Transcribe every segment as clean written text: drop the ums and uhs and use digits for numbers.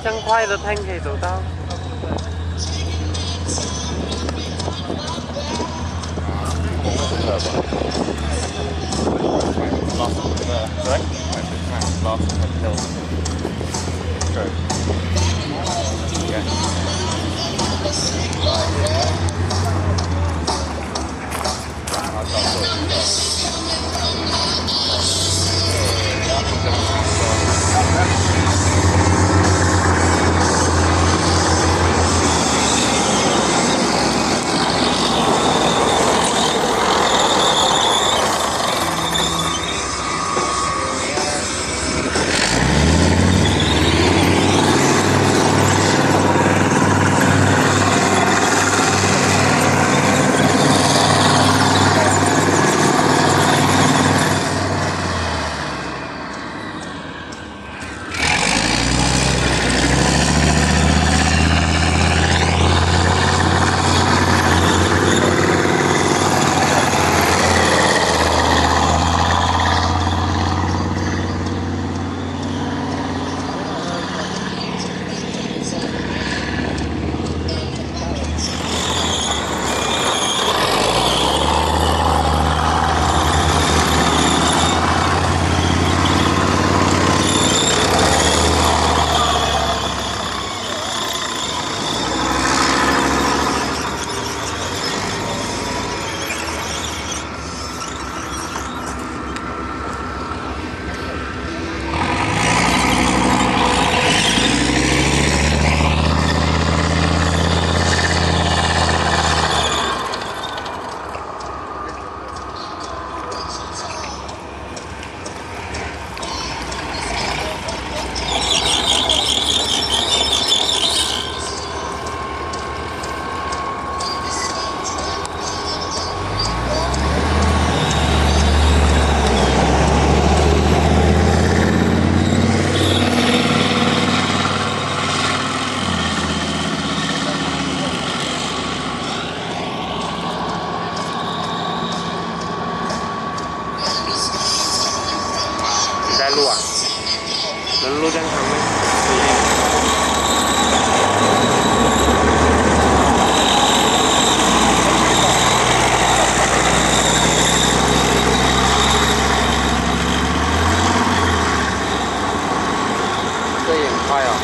chẳng khoai là thanh hệ tổ tao. Lu à? Lu đang thằng đấy. Đây hiện khai à?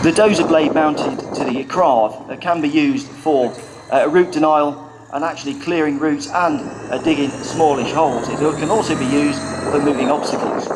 The dozer blade mounted to the craft can be used for route denial and actually clearing routes and digging smallish holes. It can also be used for moving obstacles.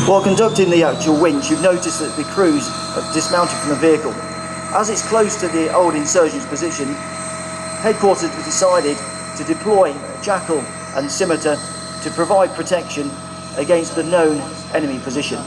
While conducting the actual winch, you've noticed that the crews have dismounted from the vehicle. As it's close to the old insurgents' position, headquarters have decided to deploy Jackal and Scimitar to provide protection against the known enemy position.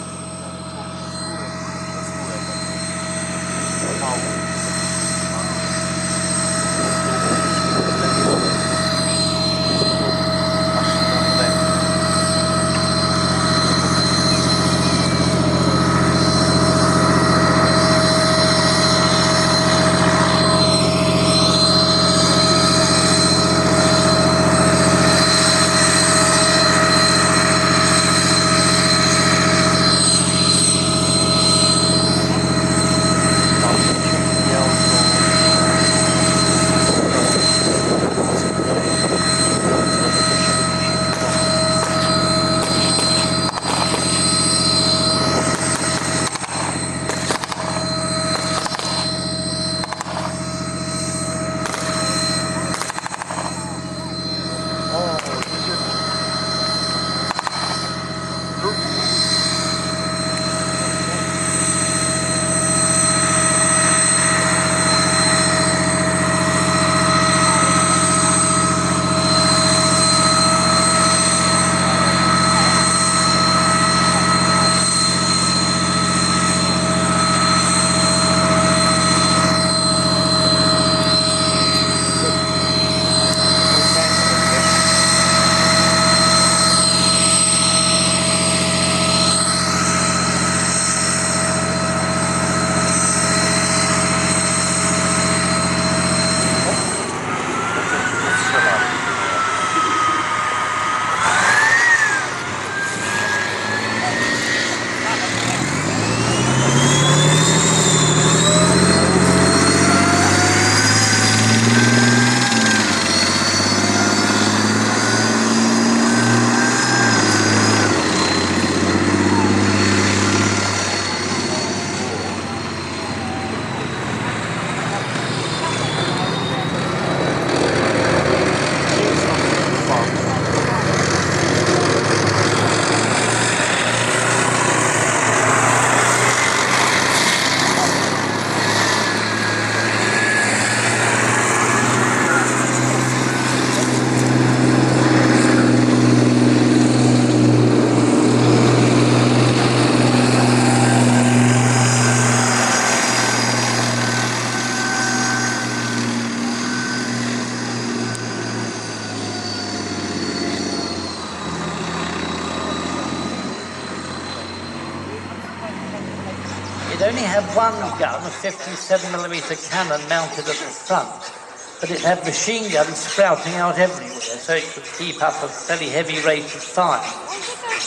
It only had one gun, a 57mm cannon mounted at the front, but it had machine guns sprouting out everywhere, so it could keep up a fairly heavy rate of fire.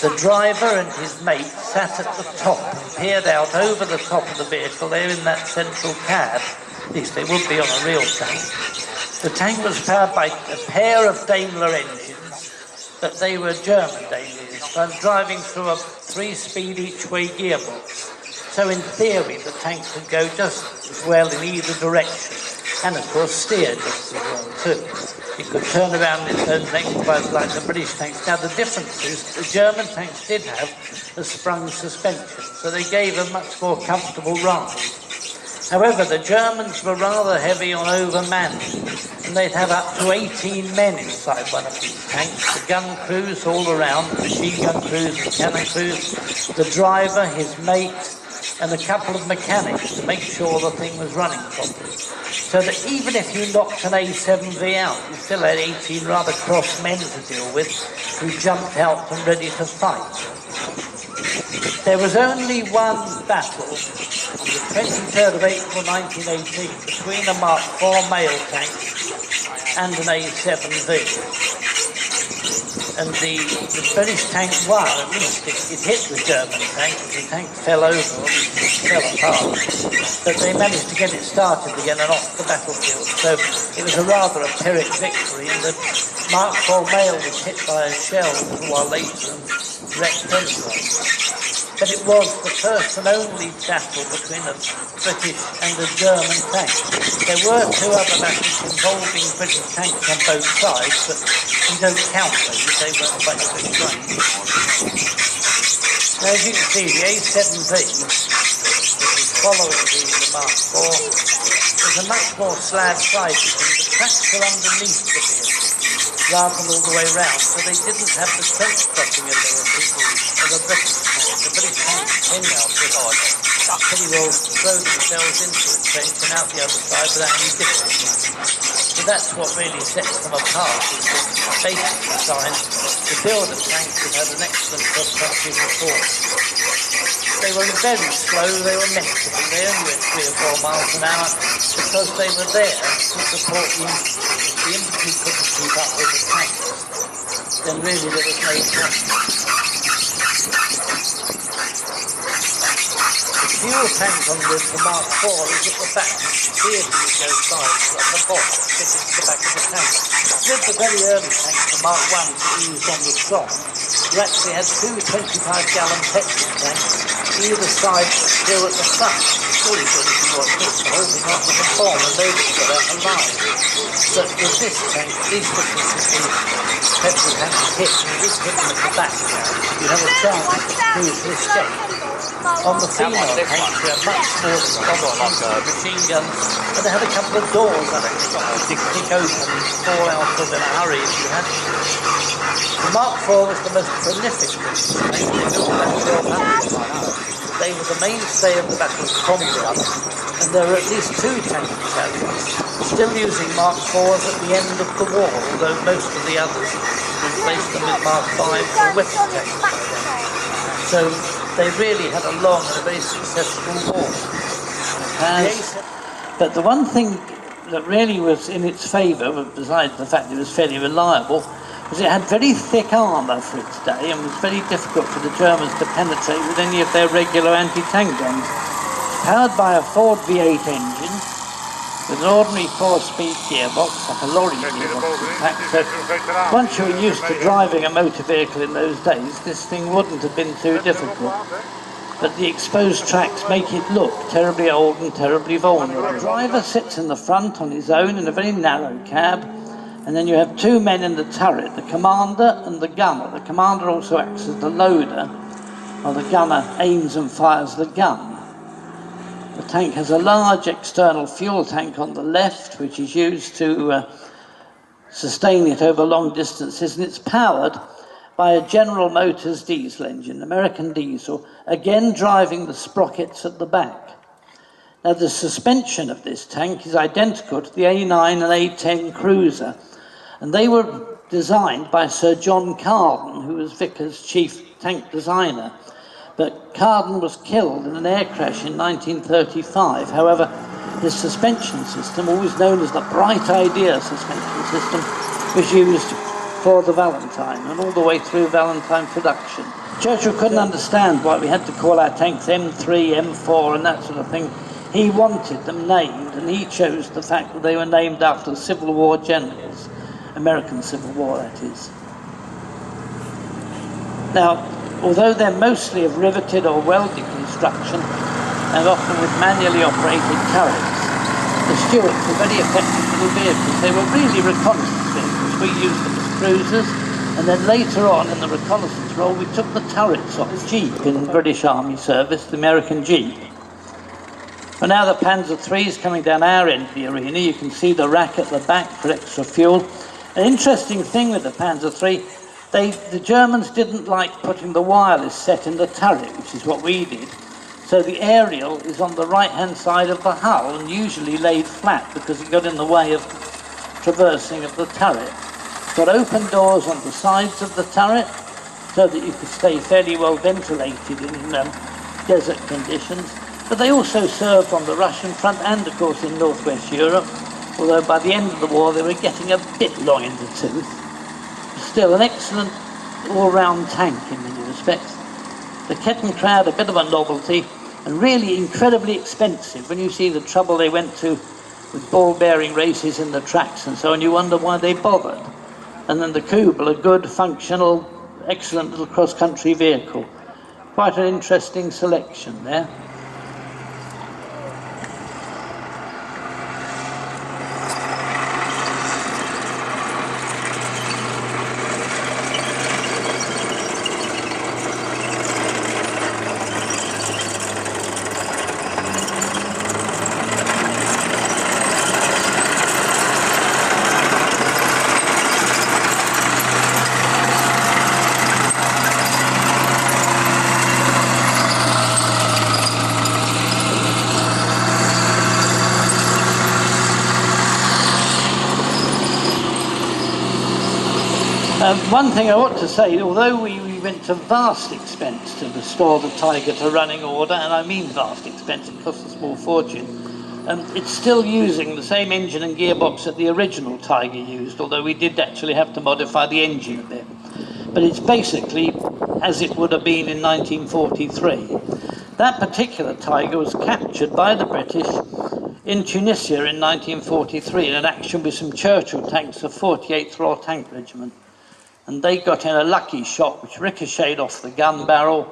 The driver and his mate sat at the top and peered out over the top of the vehicle. They're in that central cab. At least they would be on a real tank. The tank was powered by a pair of Daimler engines, but they were German Daimlers, driving through a 3-speed each-way gearbox. So in theory, the tank could go just as well in either direction, and of course steer just as well too. It could turn around its own length like the British tanks. Now the difference is the German tanks did have a sprung suspension, so they gave a much more comfortable ride. However, the Germans were rather heavy on overmanning, and they'd have up to 18 men inside one of these tanks, the gun crews all around, the machine gun crews, the cannon crews, the driver, his mate, and a couple of mechanics to make sure the thing was running properly. So that even if you knocked an A7V out, you still had 18 rather cross men to deal with who jumped out and ready to fight. There was only one battle on the 23rd of April 1918 between a Mark IV mail tank and an A7V. And the British tank won, at least it hit the German tank. The tank fell over, or at least it fell apart. But they managed to get it started again and off the battlefield. So it was a rather a Pyrrhic victory, and the Mark IV mail was hit by a shell a little while later and wrecked anyway. But it was the first and only battle between a British and a German tank. There were two other battles involving British tanks on both sides, but we don't count those, they weren't quite so strange. Now, as you can see, the A7V, which is following the Mark IV, is a much more slab-sided, and the tracks are underneath the vehicle, rather than all the way round, so they didn't have the trench-crossing ability of a British tank. The British tanks came out pretty well throw themselves into the trench and out the other side without any difficulty. So that's what really sets them apart, is the basic design to build a tank that had an excellent cross-country performance. They were very slow, they were negligible, they only went 3 or 4 miles an hour because they were there to support the infantry. The infantry couldn't keep up with the tanks, then really there was no point. The fuel tank on the Mark IV is at the back. Here it goes by, it's like a box fitted to the back of the tank. With the very early tanks, the Mark I that we used on the Strong, you actually had 2 25-gallon petrol tanks, either side still at the front. Surely good if you watch this, the whole thing up with a bomb and nobody got out alive. But with this tank, at least because the petrol tank was hit, and it is hit them at the back, you have a chance to escape. On the female tanks, they had much smaller machine guns, and they had a couple of doors on it to kick open and fall out of in a hurry if you had to. The Mark IV was the most prolific British tank. They built about 1200. They were the mainstay of the Battle of Cambrai, and there were at least 2 tank battalions still using Mark IVs at the end of the war, although most of the others replaced them with Mark V or weapon tanks. So they really had a long and a very successful war. But the one thing that really was in its favour, besides the fact it was fairly reliable, was it had very thick armour for its day and was very difficult for the Germans to penetrate with any of their regular anti-tank guns. Powered by a Ford V8 engine with an ordinary 4-speed gearbox, like a lorry gearbox in fact. So once you were used to driving a motor vehicle in those days, this thing wouldn't have been too difficult. But the exposed tracks make it look terribly old and terribly vulnerable. The driver sits in the front on his own in a very narrow cab, and then you have 2 men in the turret, the commander and the gunner. The commander also acts as the loader, while the gunner aims and fires the gun. The tank has a large external fuel tank on the left, which is used to sustain it over long distances, and it's powered by a General Motors diesel engine, American diesel, again driving the sprockets at the back. Now, the suspension of this tank is identical to the A9 and A10 cruiser, and they were designed by Sir John Carden, who was Vickers' chief tank designer. But Carden was killed in an air crash in 1935. However, his suspension system, always known as the Bright Idea suspension system, was used for the Valentine and all the way through Valentine production. Churchill couldn't understand why we had to call our tanks M3, M4 and that sort of thing. He wanted them named, and he chose the fact that they were named after Civil War generals, American Civil War that is. Now, although they're mostly of riveted or welded construction, and often with manually operated turrets, the Stuarts were very effective little vehicles. They were really reconnaissance vehicles. We used them as cruisers, and then later on in the reconnaissance role, we took the turrets off Jeep in British Army service, the American Jeep. Well, now the Panzer III is coming down our end of the arena. You can see the rack at the back for extra fuel. An interesting thing with the Panzer III, the Germans didn't like putting the wireless set in the turret, which is what we did. So the aerial is on the right-hand side of the hull and usually laid flat because it got in the way of traversing of the turret. It's got open doors on the sides of the turret so that you could stay fairly well ventilated in desert conditions. But they also served on the Russian front and, of course, in northwest Europe, although by the end of the war they were getting a bit long in the tooth. Still, an excellent all-round tank in many respects. The Kettenkrad, a bit of a novelty, and really incredibly expensive. When you see the trouble they went to with ball-bearing races in the tracks and so on, you wonder why they bothered. And then the Kubel, a good, functional, excellent little cross-country vehicle. Quite an interesting selection there. One thing I ought to say, although we went to vast expense to restore the Tiger to running order, and I mean vast expense, it cost a small fortune, it's still using the same engine and gearbox that the original Tiger used, although we did actually have to modify the engine a bit. But it's basically as it would have been in 1943. That particular Tiger was captured by the British in Tunisia in 1943 in an action with some Churchill tanks of 48th Royal Tank Regiment. And they got in a lucky shot which ricocheted off the gun barrel,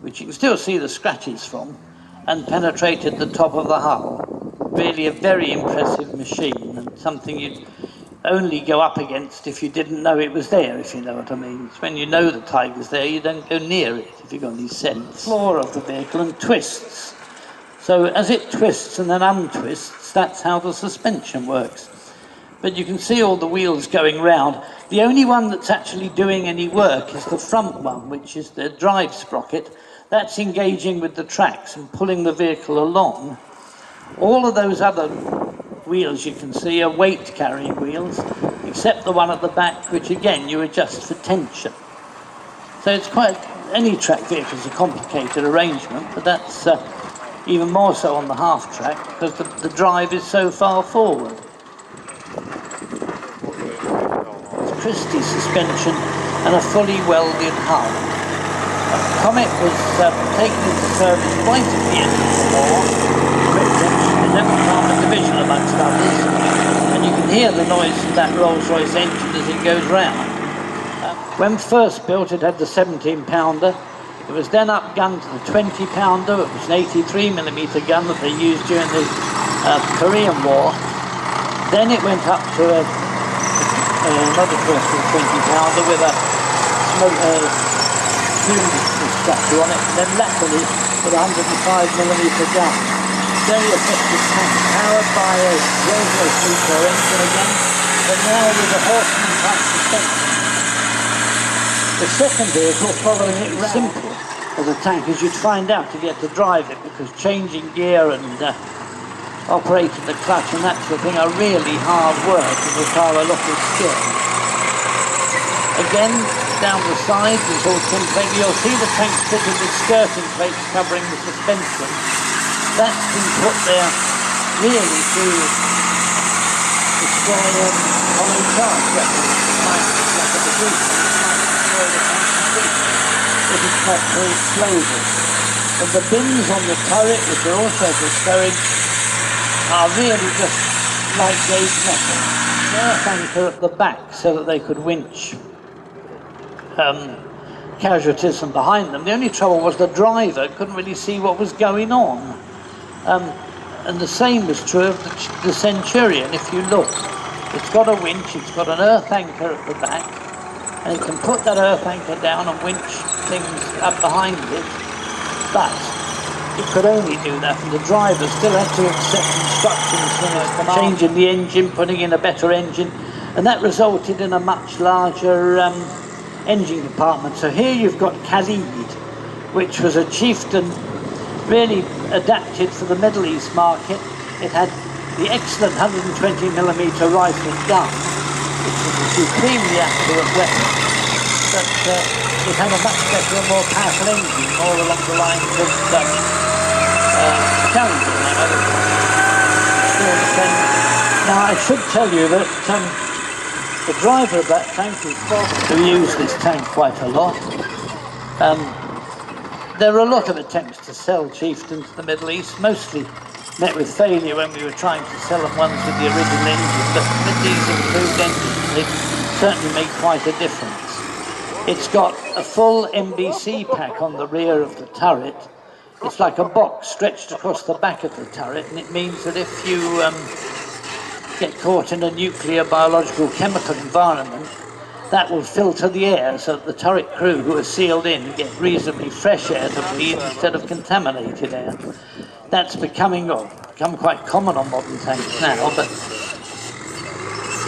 which you can still see the scratches from, and penetrated the top of the hull. Really a very impressive machine, and something you'd only go up against if you didn't know it was there, if you know what I mean. It's when you know the Tiger's there, you don't go near it, if you've got any sense. Floor of the vehicle and twists. So as it twists and then untwists, that's how the suspension works. But you can see all the wheels going round. The only one that's actually doing any work is the front one, which is the drive sprocket. That's engaging with the tracks and pulling the vehicle along. All of those other wheels you can see are weight-carrying wheels, except the one at the back, which again you adjust for tension. So it's quite, any track vehicle is a complicated arrangement, but that's even more so on the half-track because the drive is so far forward. Christie suspension and a fully welded hull. Comet was taken into service right at the end of the war, Bovington, the 11th Armoured Division amongst others, and you can hear the noise of that Rolls-Royce engine as it goes round. When first built, it had the 17-pounder. It was then upgunned to the 20-pounder. It was an 83mm gun that they used during the Korean War. Then it went up to another version 20-pounder with a fume structure on it, and then latterly with a 105mm gun. Very effective tank, powered by a Rolls-Royce 3-core engine again, but now with a horseman type suspension. The second vehicle, following it simple as a tank, as you'd find out if you had to drive it, because changing gear and operating the clutch and that sort of thing are really hard work and require a lot of skill. Again, down the sides is all tin plate. You'll see the tank fitted with skirting plates covering the suspension. That's been put there really to destroy hollow charge weapons. It might look like a degree, it might destroy the tank completely if it's not very explosive. But the bins on the turret, which are also for stowage, are really just light gauge metal. The earth anchor at the back so that they could winch casualties from behind them. The only trouble was the driver couldn't really see what was going on. And the same was true of the Centurion. If you look, it's got a winch, it's got an earth anchor at the back, and it can put that earth anchor down and winch things up behind it. But it could only do that, and the driver still had to accept instructions from his command, changing the engine, putting in a better engine, and that resulted in a much larger engine compartment. So here you've got Khalid, which was a chieftain really adapted for the Middle East market. It had the excellent 120mm rifle gun, which was a supremely accurate weapon, but it had a much better and more powerful engine, more along the lines of Challenger. Still the same. Now I should tell you that the driver of that tank is Bob, who used this tank quite a lot. There were a lot of attempts to sell chieftains to the Middle East, mostly met with failure when we were trying to sell them ones with the original engine, but with these improved engines, they certainly make quite a difference. It's got a full MBC pack on the rear of the turret. It's like a box stretched across the back of the turret, and it means that if you get caught in a nuclear, biological, chemical environment, that will filter the air so that the turret crew who are sealed in get reasonably fresh air to breathe instead of contaminated air. That's become quite common on modern tanks now, but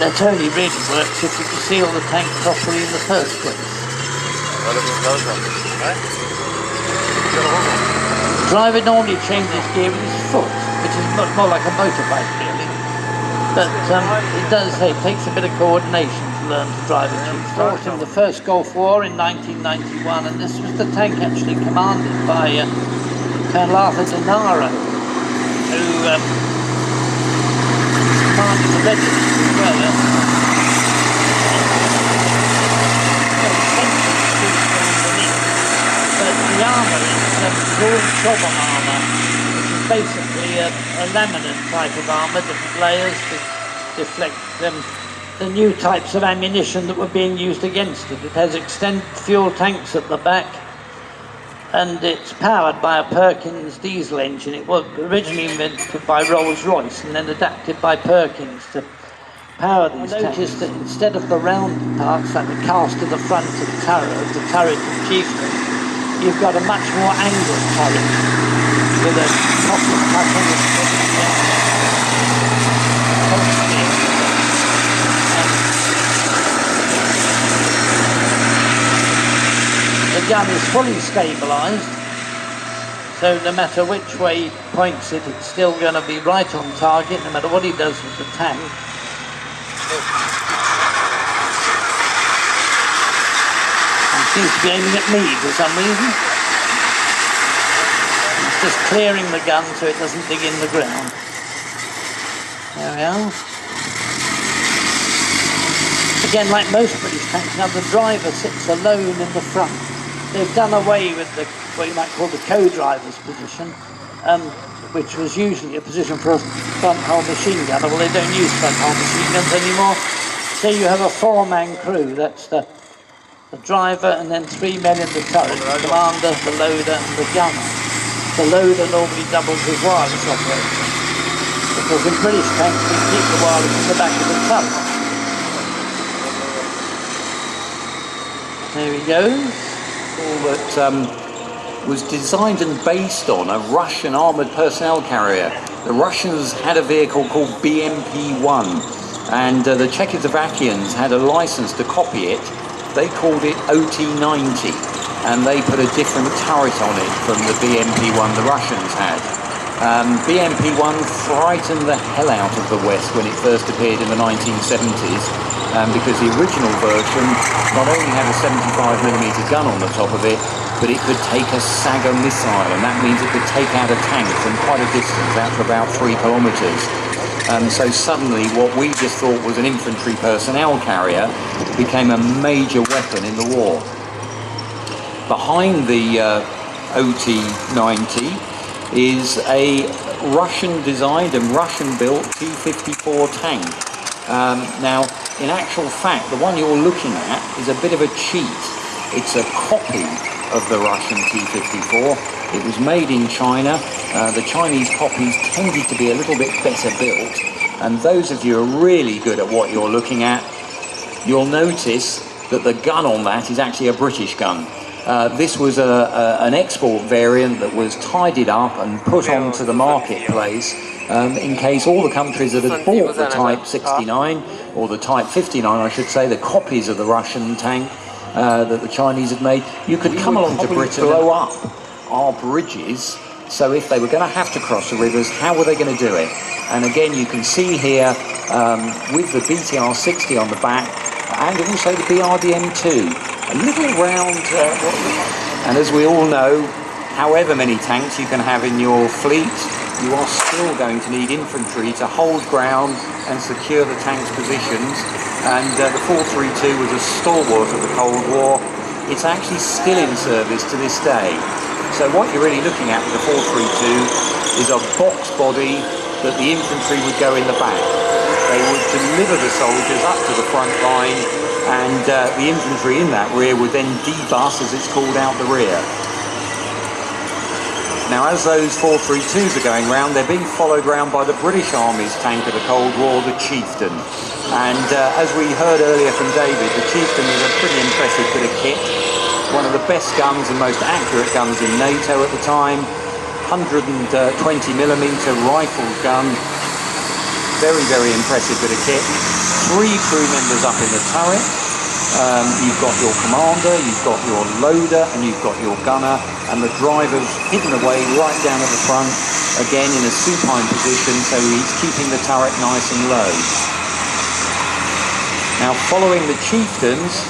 that only really works if you can seal the tank properly in the first place. The driver normally changes gear with his foot, which is much more like a motorbike really, but it takes a bit of coordination to learn to drive a chief. Fought in the first Gulf War in 1991, and this was the tank actually commanded by Colonel Arthur Denaro, who commanded the regiment as well. But the armour is broad chobham armour, which is basically a laminate type of armour, different layers to deflect the new types of ammunition that were being used against it. It has extended fuel tanks at the back, and it's powered by a Perkins diesel engine. It was originally invented by Rolls-Royce and then adapted by Perkins to power these tanks. Notice that instead of the round parts like the cast of the front of the turret of chieftain, you've got a much more angled turret with a top of cutting the gun is fully stabilised, so no matter which way he points it, it's still going to be right on target, no matter what he does with the tank. He seems to be aiming at me for some reason. He's just clearing the gun so it doesn't dig in the ground. There we are. Again, like most British tanks, now the driver sits alone in the front. They've done away with what you might call the co-driver's position, which was usually a position for a front-hull machine gunner. Well, they don't use front-hull machine guns anymore. So you have a four-man crew. That's the driver and then three men in the turret, the commander, the loader and the gunner. The loader normally doubles as wireless operator, because in British tanks we keep the wireless in the back of the turret. There he goes. That was designed and based on a Russian armoured personnel carrier. The Russians had a vehicle called BMP-1, and the Czechoslovakians had a license to copy it. They called it OT-90, and they put a different turret on it from the BMP-1 the Russians had. BMP-1 frightened the hell out of the West when it first appeared in the 1970s, because the original version not only had a 75mm gun on the top of it, but it could take a Saga missile, and that means it could take out a tank from quite a distance, out to about 3 kilometres. So suddenly what we just thought was an infantry personnel carrier became a major weapon in the war. Behind the OT-90 is a Russian-designed and Russian-built T-54 tank. Now, in actual fact, the one you're looking at is a bit of a cheat. It's a copy of the Russian T-54. It was made in China. The Chinese copies tended to be a little bit better built. And those of you who are really good at what you're looking at, you'll notice that the gun on that is actually a British gun. This was an export variant that was tidied up and put onto the marketplace in case all the countries that had bought the Type 69, or the Type 59 I should say, the copies of the Russian tank that the Chinese had made, you could come along to Britain, blow up our bridges. So if they were going to have to cross the rivers, how were they going to do it? And again, you can see here with the BTR-60 on the back, and also the BRDM-2, a little round, and as we all know, however many tanks you can have in your fleet, you are still going to need infantry to hold ground and secure the tank's positions. And the 432 was a stalwart of the Cold War. It's actually still in service to this day. So what you're really looking at with the 432 is a box body that the infantry would go in the back. They would deliver the soldiers up to the front line, and the infantry in that rear would then debus, as it's called, out the rear. Now, as those 432s are going round, they're being followed round by the British Army's tank of the Cold War, the Chieftain. And as we heard earlier from David, the Chieftain was a pretty impressive bit of kit. One of the best guns and most accurate guns in NATO at the time. 120mm rifle gun. Very, very impressive bit of kit. 3 crew members up in the turret. You've got your commander, you've got your loader, and you've got your gunner, and the driver's hidden away right down at the front, again in a supine position, so he's keeping the turret nice and low. Now, following the Chieftains,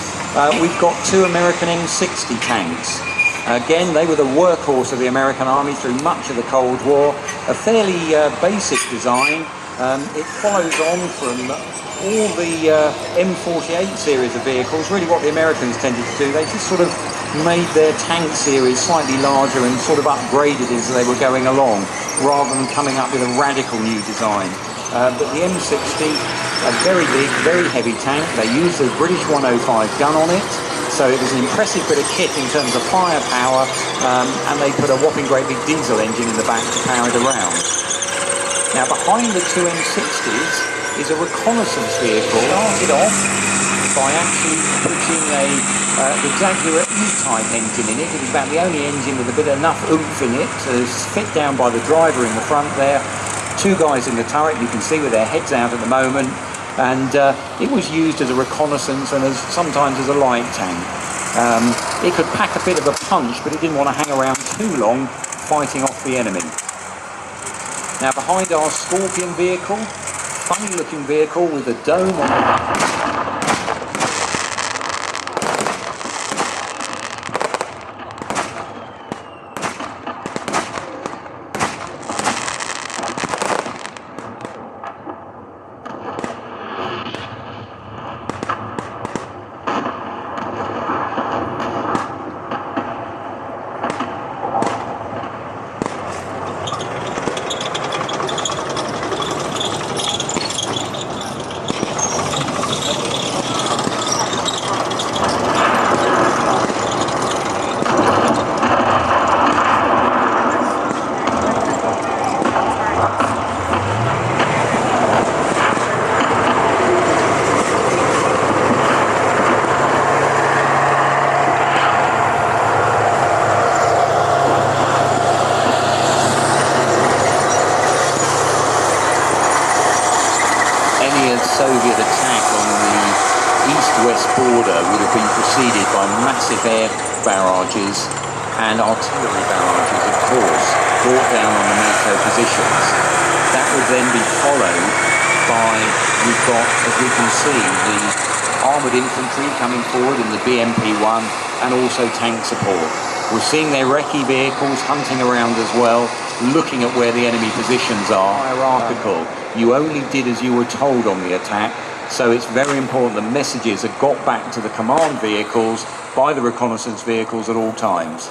we've got 2 American M60 tanks. Again, they were the workhorse of the American Army through much of the Cold War. A fairly basic design. It follows on from all the M48 series of vehicles. Really what the Americans tended to do, they just sort of made their tank series slightly larger and sort of upgraded as they were going along, rather than coming up with a radical new design. But the M60, a very big, very heavy tank. They used the British 105 gun on it, so it was an impressive bit of kit in terms of firepower, and they put a whopping great big diesel engine in the back to power it around. Now, behind the 2 M60s is a reconnaissance vehicle, started off by actually putting the Jaguar E-type engine in it. It was about the only engine with a bit enough oomph in it to fit down by the driver in the front there. 2 guys in the turret, you can see with their heads out at the moment, and it was used as a reconnaissance and sometimes as a light tank. It could pack a bit of a punch, but it didn't want to hang around too long fighting off the enemy. Now, behind our Scorpion vehicle, funny looking vehicle with a dome on it. Soviet attack on the east-west border would have been preceded by massive air barrages and artillery barrages, of course, brought down on the NATO positions. That would then be followed by, we've got, as we can see, the armoured infantry coming forward in the BMP-1 and also tank support. We're seeing their recce vehicles hunting around as well, looking at where the enemy positions are. Hierarchical. You only did as you were told on the attack, so it's very important that messages are got back to the command vehicles by the reconnaissance vehicles at all times.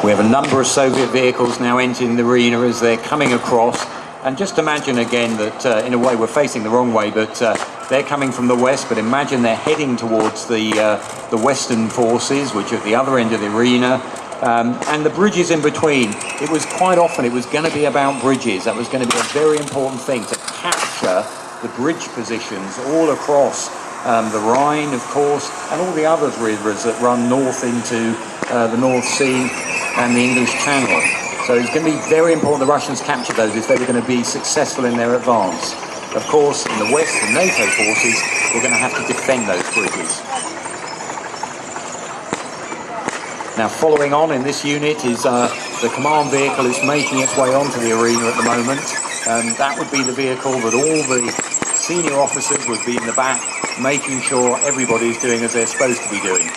We have a number of Soviet vehicles now entering the arena as they're coming across, And just imagine again that in a way we're facing the wrong way, but they're coming from the west, but imagine they're heading towards the western forces, which are at the other end of the arena. And the bridges in between, it was quite often, it was going to be about bridges. That was going to be a very important thing, to capture the bridge positions all across the Rhine, of course, and all the other rivers that run north into the North Sea and the English Channel. So it's going to be very important the Russians capture those if they were going to be successful in their advance. Of course, in the west, the NATO forces were going to have to defend those bridges. Now, following on in this unit is the command vehicle. It's making its way onto the arena at the moment. That would be the vehicle that all the senior officers would be in the back, making sure everybody's doing as they're supposed to be doing.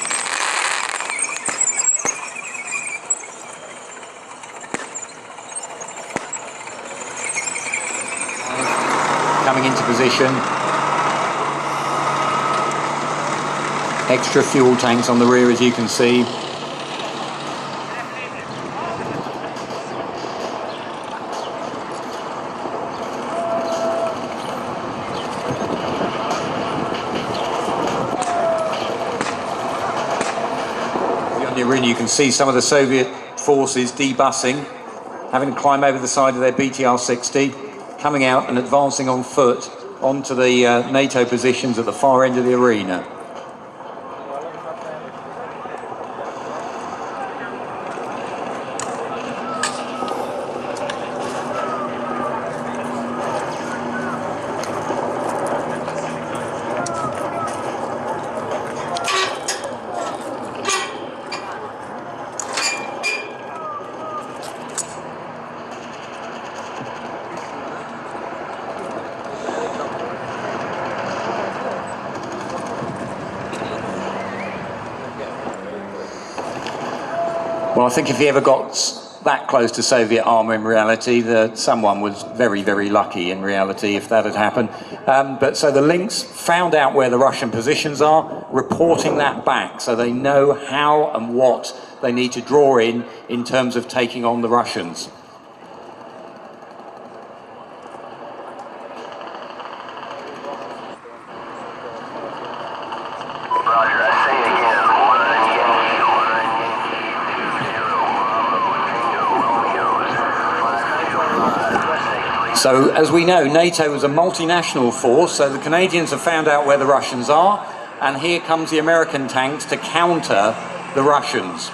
Coming into position. Extra fuel tanks on the rear, as you can see. You can see some of the Soviet forces debussing, having to climb over the side of their BTR-60, coming out and advancing on foot onto the NATO positions at the far end of the arena. Well, I think if you ever got that close to Soviet armour in reality, someone was very, very lucky in reality if that had happened. But so the Lynx found out where the Russian positions are, reporting that back so they know how and what they need to draw in terms of taking on the Russians. So, as we know, NATO is a multinational force, so the Canadians have found out where the Russians are, and here comes the American tanks to counter the Russians.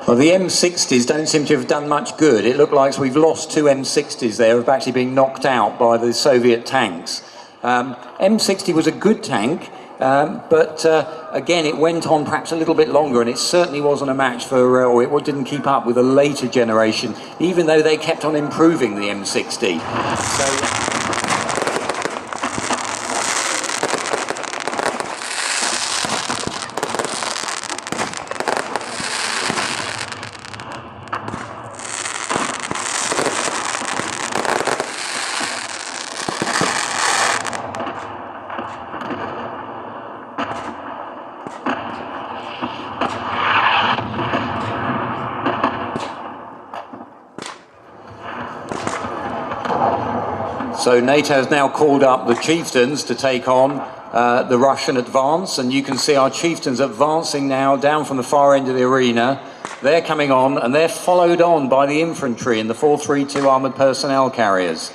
Well, the M60s don't seem to have done much good. It looked like we've lost two M60s there, of actually being knocked out by the Soviet tanks. M60 was a good tank, but again, it went on perhaps a little bit longer, and it certainly wasn't a match for, or it didn't keep up with a later generation, even though they kept on improving the M60. So NATO has now called up the chieftains to take on the Russian advance, and you can see our chieftains advancing now down from the far end of the arena, They're coming on, and they're followed on by the infantry and the 432 armoured personnel carriers.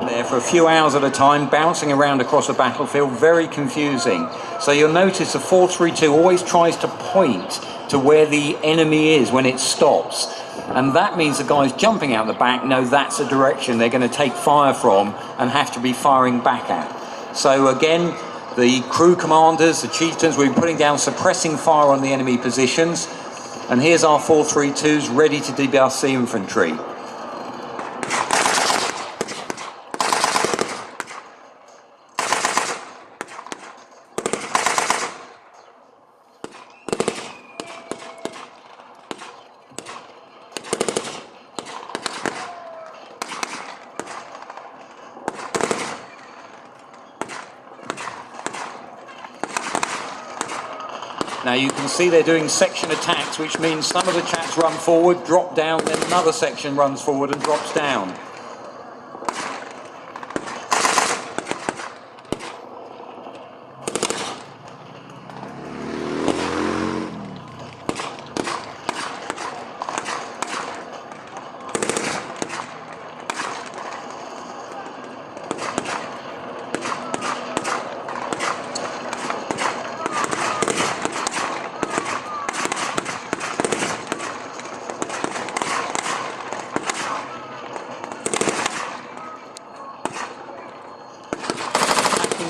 There for a few hours at a time, bouncing around across the battlefield, very confusing. So you'll notice the 432 always tries to point to where the enemy is when it stops. And that means the guys jumping out the back know that's the direction they're going to take fire from and have to be firing back at. So again, the crew commanders, the chieftains, will be putting down suppressing fire on the enemy positions. And here's our 432s ready to debust the infantry. Now you can see they're doing section attacks, which means some of the chaps run forward, drop down, then another section runs forward and drops down.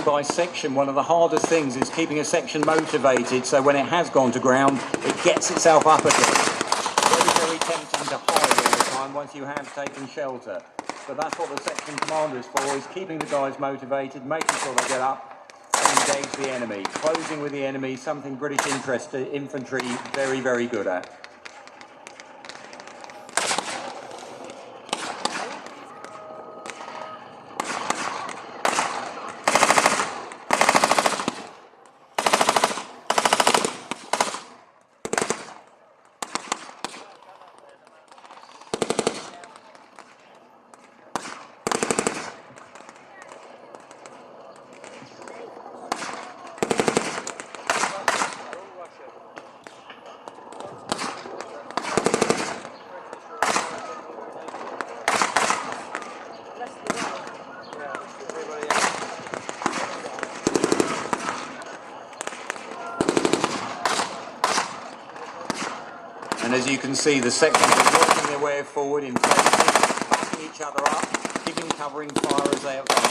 By section, one of the hardest things is keeping a section motivated, so when it has gone to ground, it gets itself up again. Very, very tempting to hide all the time once you have taken shelter. But that's what the section commander is for, is keeping the guys motivated, making sure they get up and engage the enemy. Closing with the enemy, something British infantry very, very good at. And as you can see, the sections are working their way forward in places, backing each other up, giving covering fire as they advance.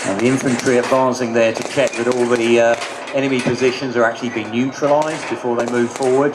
And the infantry advancing there to check that all the enemy positions are actually being neutralised before they move forward.